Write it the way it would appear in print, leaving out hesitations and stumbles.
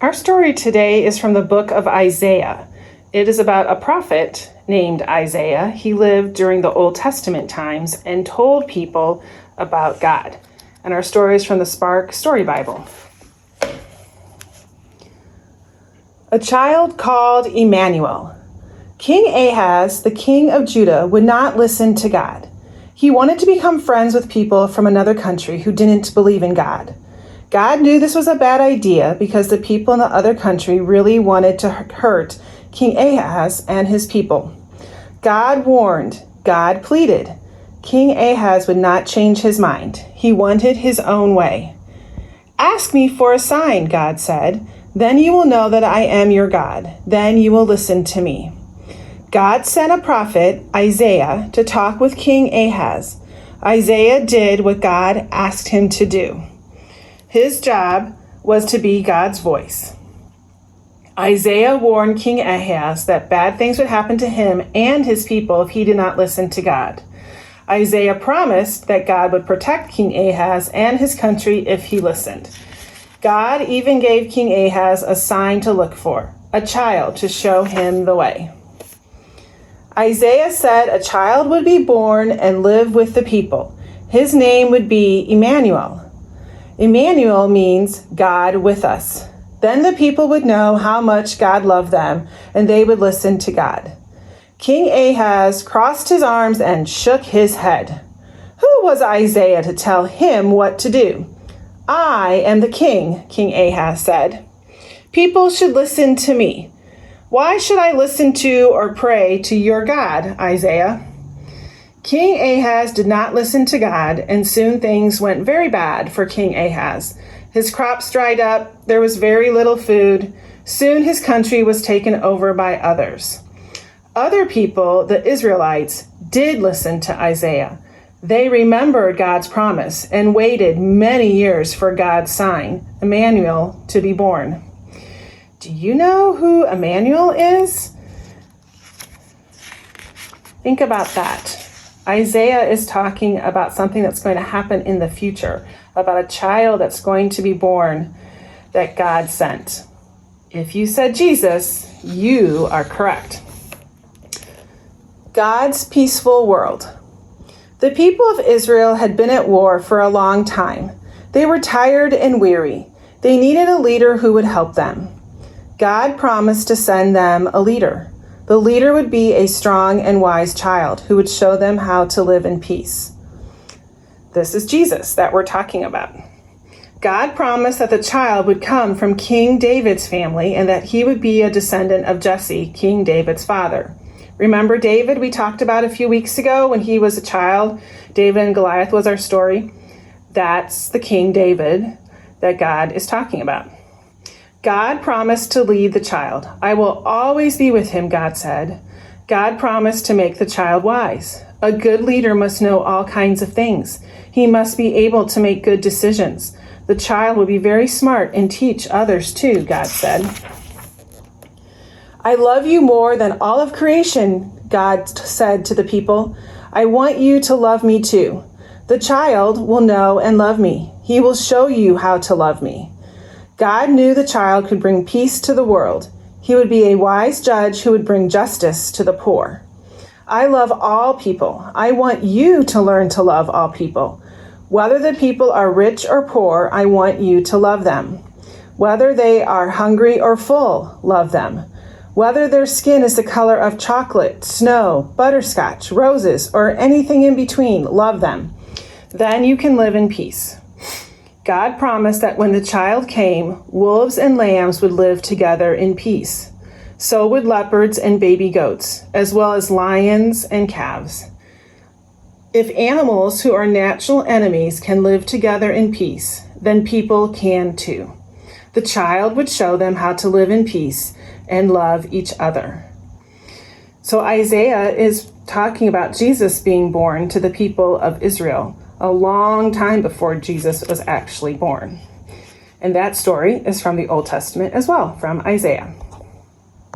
Our story today is from the book of Isaiah. It is about a prophet named Isaiah. He lived during the Old Testament times and told people about God. And our story is from the Spark Story Bible. A child called Emmanuel. King Ahaz, the king of Judah, would not listen to God. He wanted to become friends with people from another country who didn't believe in God. God knew this was a bad idea because the people in the other country really wanted to hurt King Ahaz and his people. God warned, God pleaded. King Ahaz would not change his mind. He wanted his own way. "Ask me for a sign," God said. "Then you will know that I am your God. Then you will listen to me." God sent a prophet, Isaiah, to talk with King Ahaz. Isaiah did what God asked him to do. His job was to be God's voice. Isaiah warned King Ahaz that bad things would happen to him and his people if he did not listen to God. Isaiah promised that God would protect King Ahaz and his country if he listened. God even gave King Ahaz a sign to look for, a child to show him the way. Isaiah said a child would be born and live with the people. His name would be Emmanuel. Emmanuel means God with us. Then the people would know how much God loved them, and they would listen to God. King Ahaz crossed his arms and shook his head. Who was Isaiah to tell him what to do? "I am the king," King Ahaz said. "People should listen to me." "Why should I listen to or pray to your God, Isaiah?" King Ahaz did not listen to God, and soon things went very bad for King Ahaz. His crops dried up, there was very little food. Soon his country was taken over by others. Other people, the Israelites, did listen to Isaiah. They remembered God's promise and waited many years for God's sign, Emmanuel, to be born. Do you know who Emmanuel is? Think about that. Isaiah is talking about something that's going to happen in the future, about a child that's going to be born that God sent. If you said Jesus, you are correct. God's peaceful world. The people of Israel had been at war for a long time. They were tired and weary. They needed a leader who would help them. God promised to send them a leader. The leader would be a strong and wise child who would show them how to live in peace. This is Jesus that we're talking about. God promised that the child would come from King David's family and that he would be a descendant of Jesse, King David's father. Remember David we talked about a few weeks ago when he was a child? David and Goliath was our story. That's the King David that God is talking about. God promised to lead the child. "I will always be with him," God said. God promised to make the child wise. A good leader must know all kinds of things. He must be able to make good decisions. The child will be very smart and teach others too, God said. "I love you more than all of creation," God said to the people. "I want you to love me too. The child will know and love me. He will show you how to love me." God knew the child could bring peace to the world. He would be a wise judge who would bring justice to the poor. I love all people. I want you to learn to love all people. Whether the people are rich or poor, I want you to love them. Whether they are hungry or full, love them. Whether their skin is the color of chocolate, snow, butterscotch, roses, or anything in between, love them. Then you can live in peace. God promised that when the child came, wolves and lambs would live together in peace. So would leopards and baby goats, as well as lions and calves. If animals who are natural enemies can live together in peace, then people can too. The child would show them how to live in peace and love each other. So Isaiah is talking about Jesus being born to the people of Israel a long time before Jesus was actually born. And that story is from the Old Testament as well, from Isaiah.